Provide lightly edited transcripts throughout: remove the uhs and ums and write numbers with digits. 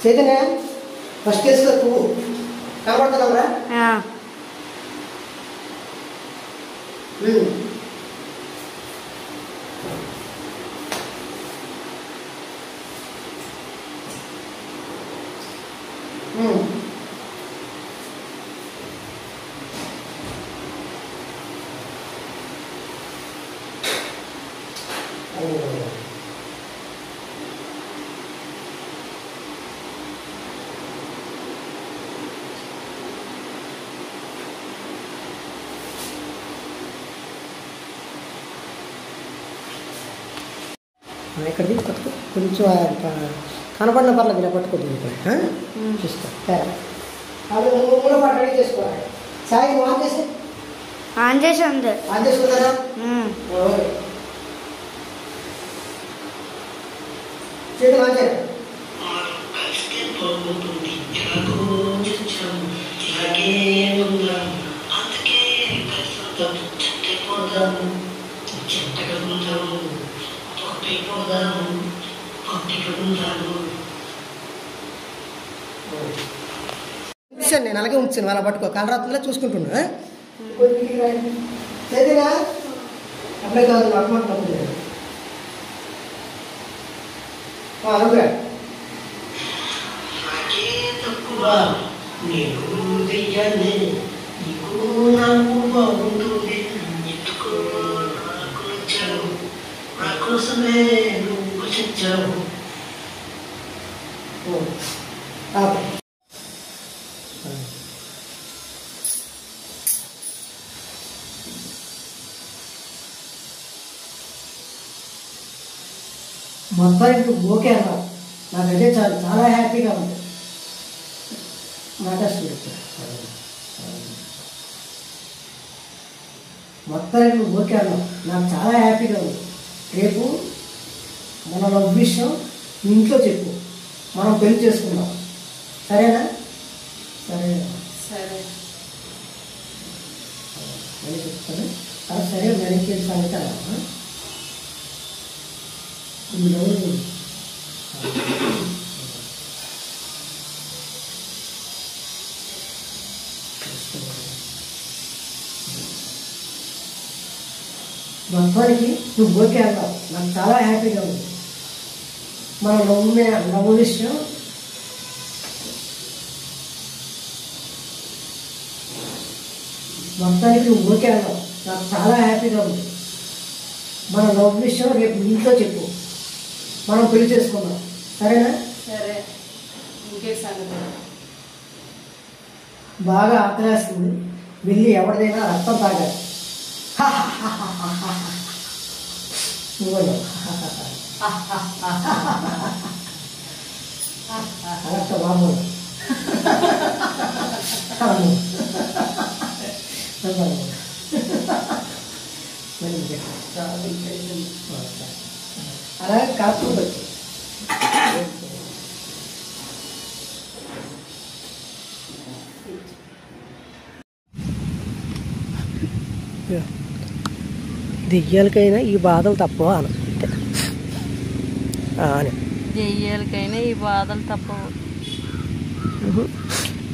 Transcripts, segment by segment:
Chaitanya first వేసుకో పువ్వు కనబడుతున్నావురా. ఇక్కడికి పట్టుకో, కొంచెం కనపడిన పర్లేదు ఇలా పట్టుకోండి. చూసుకో అవి మూల పాటు రెడీ చేసుకోవాలి. సాయి ఆన్ చేసి ఆన్ చేసి ఉంది. ఆన్ చేసుకున్నారా? చేతులు ఆన్ చేయాలి. ఉంచాను నేను, అలాగే ఉంచాను. అలా పట్టుకో, కలరాత్రిలో చూసుకుంటున్నా. చదివినా అప్పుడే కాదు అర్థమంటున్నప్పుడు అనుకురా మొత్తానికి ఓకే అన్నా. నాకైతే చాలా చాలా హ్యాపీగా ఉంది. మొత్తానికి నువ్వు ఓకే అన్నావు, నాకు చాలా హ్యాపీగా ఉంది. రేపు మన లవ్ విషయం ఇంట్లో చెప్పు, మనం పెళ్లి చేసుకుందాం. సరేనా? సరేనా? సరే అని చెప్తాను. సరే వెనక్కి సంగతారా మొత్తానికి నువ్వు ఓకే అన్నావు, నాకు చాలా హ్యాపీగా ఉంది. మన లవ్ విషయం మొత్తానికి నువ్వు ఓకే అన్నావు, నాకు చాలా హ్యాపీగా ఉంది. మన లవ్ విషయం రేపు ఇంట్లో చెప్పు, మనం పెళ్లి చేసుకుందాం. సరేనా? సరే. ఇంకే సంగతి బాగా ఆకలేస్తుంది, వెళ్ళి ఎవరిదైనా రక్తం తాగాలి. అలా బాబు అలా కాకపోతే దెయ్యాలకైనా ఈ బాధలు తప్పవా అని. దెయ్యాలకైనా ఈ బాధలు తప్పవు.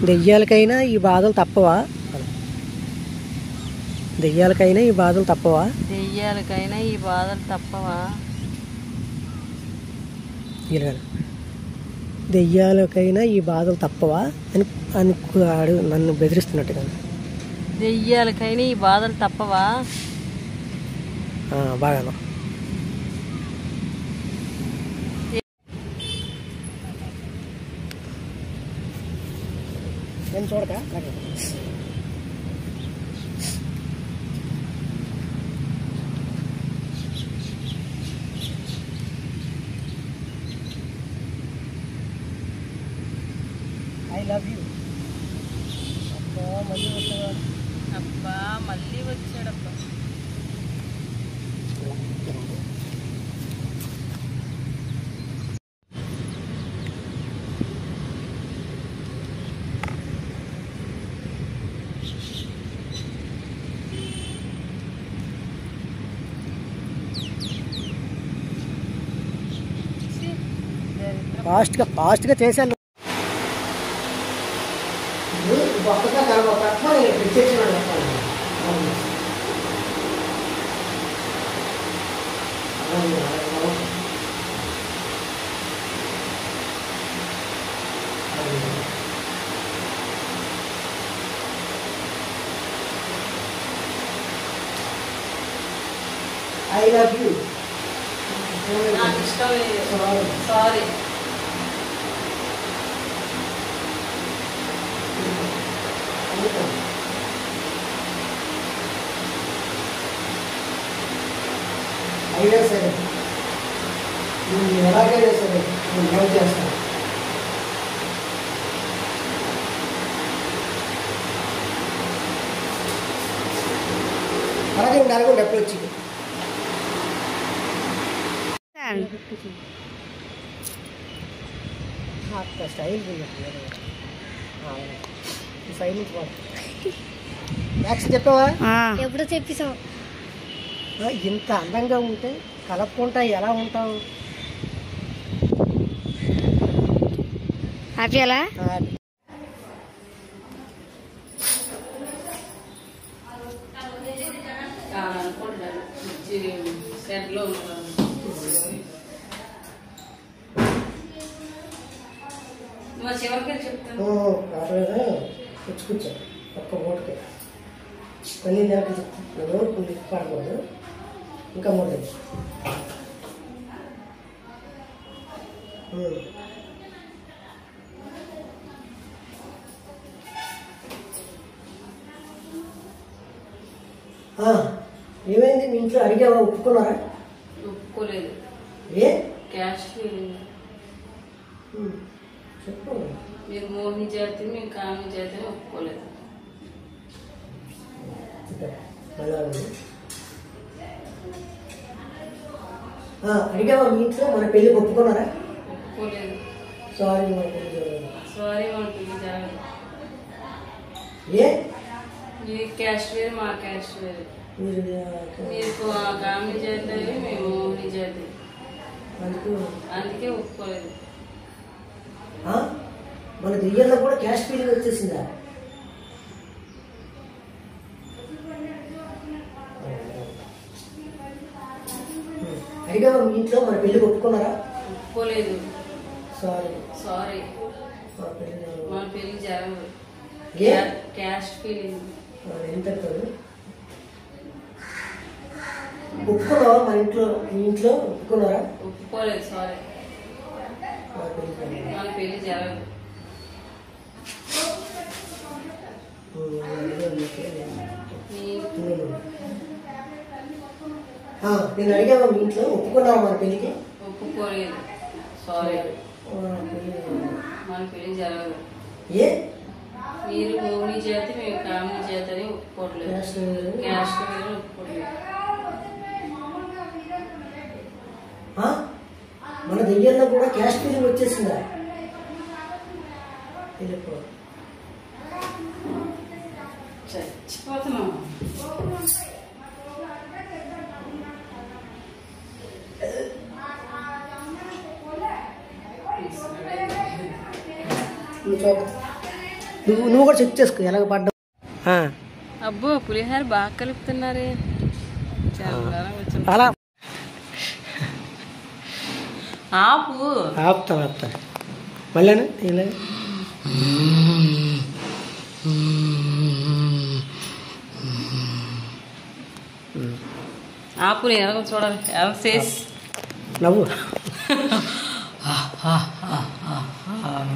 దెయ్యాలకైనా ఈ బాధలు తప్పవా? దెయ్యాలకైనా ఈ బాధలు తప్పవా? దెయ్యాలకైనా ఈ బాధలు తప్పవా? దెయ్యాలకైనా ఈ బాధలు తప్పవా అని అని నన్ను బెదిరిస్తున్నట్టుగా. దెయ్యాలకైనా ఈ బాధలు తప్పవా? బాగాను. నేను చూడక ఐ లవ్ యూ. అబ్బా మళ్ళీ వచ్చాడబ్బా. ఫాస్ట్గా చేశాను. మనం తక్కువ ప్రత్యక్షంగా చెప్పాలి. I love you. నాకు ఇష్టం లేదు. సారీ. అయినా సరే నువ్వు ఎలాగైనా సరే నేను లవ్ చేస్తాను. అలాగే ఉండాలి ఎప్పుడు వచ్చి స్టైల్ స్టైల్ యాక్షన్ చెప్పావా? ఎప్పుడు చెప్పేసావు. ఇంత అందంగా ఉంటే కలుపుకుంటా ఎలా ఉంటావు? హ్యాపీ అలా సెట్లో చివరికి చెప్తాను. కూర్చో ఒక్క ఓటుకి కొన్ని దాకా చెప్తాను. కొన్ని పాడకూడదు. ఇంకా మూడు ఏమైంది? మీ ఇంట్లో అడిగావా? ఒప్పుకున్నారా? ఒప్పుకోలేదు. ఏ క్యాష్ చెప్పు. మీరు మోహిని జాతి మేము కామి జాతి ఒప్పుకోలేదు. అడిగావా? మీ ఇంట్లో మన పెళ్ళి ఒప్పుకున్నారా? ఒప్పుకోలేదు. సారీ మన పెళ్ళి జరగదు. సారీ మన పెళ్ళి జరగదు. ఏ మీ క్యాష్ వేరు మా క్యాష్ వేరు. మీరు కామి జాతి మేము మోహిని జాతి. అందుకే ఒప్పుకోలేదు. మన దెయ్యంలో కూడా క్యాష్ ఫీలింగ్ వచ్చేసిందా? అడిగావా? మీ ఇంట్లో మన పెళ్ళి ఒప్పుకున్నారా? ఒప్పుకోలేదు. సారీ సారీ మన పెళ్ళి జరగదు. క్యాష్ ఫీలింగ్ ఎంత ఒప్పుకున్నావా? మన ఇంట్లో మీ ఇంట్లో ఒప్పుకున్నారా? ఒప్పుకోలేదు. సారీ మన పెళ్ళి జరగదు. నేను అడిగావా? మీ ఇంట్లో ఒప్పుకున్నావా మన పెళ్ళికి? ఒప్పుకోలేదు. సారీ మన పెళ్ళి జరగదు. ఏ మీరు మోహిని జాతి మేము కామిని జాతి అని ఒప్పుకోవట్లేదు. క్యాష్ వేరు ఒప్పుకోవట్లేదు. మన దెయ్యంలో కూడా క్యాష్ ఫీలింగ్ వచ్చేసిందా? చచ్చిపోతున్నాం. నువ్వు కూడా చెక్ చేసుకో ఎలాగ పడ్డా. అబ్బో పులిహార బాగా కలుపుతున్నారే. అలా ఆపుతా మళ్ళీ ఆపు. నేను చూడాలి. నవ్వు